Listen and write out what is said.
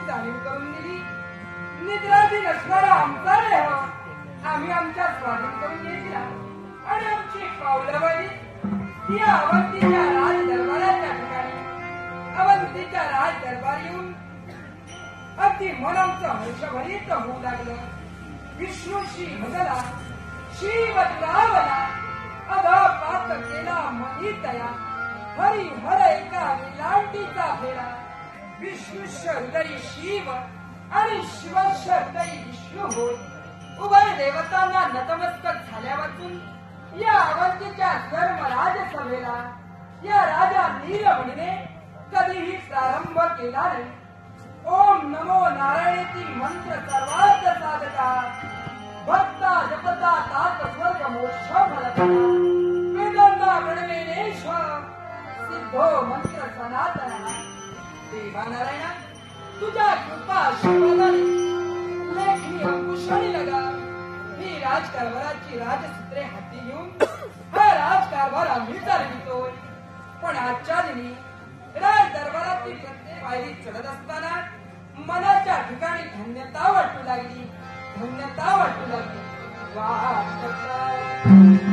जाणीव करून दिली. निद्राधीन असणारा आमचा देह आम्ही आमच्या स्वाधीन करून घेतला आणि आमची पावलंवाली या अवंतीच्या राज दरबाराच्या ठिकाणी अवंतीच्या राज दरबार येऊन अगदी मन आमचं हर्षभरीत होऊ लागलं. विष्णूशी भजला शिव दुरावला अधा पात केला मनी तया हरी हर एका लांटीचा फेरा. विष्णूश हृदयी शिव आणि शिवश हृदयी विष्णू होय. उभय देवतांना नतमस्तक झाल्या वाचून या अवंतीच्या धर्मराज सभेला या राजा नीलमणीने कधीही प्रारंभ केला नाही. ओम नमो नारायणेती मंत्र सर्वार्थ साधका भक्ता जपता तात स्वर्ग मोक्ष फलका वेदांना गणवेनेश सिद्धो मंत्र सनातन. देवा नारायणा तुझ्या कृपा आशीर्वादाने लेखी अंकुशणी लगा ही राजकारभाराची राजसूत्रे हाती घेऊन हा राजकारभार आम्ही चालवितोय. पण आजच्या दिनी राज दरबारातली प्रत्येक पायरी चढत असताना मनाच्या ठिकाणी धन्यता वाटू लागली. धन्यता वाटू लागली. वाट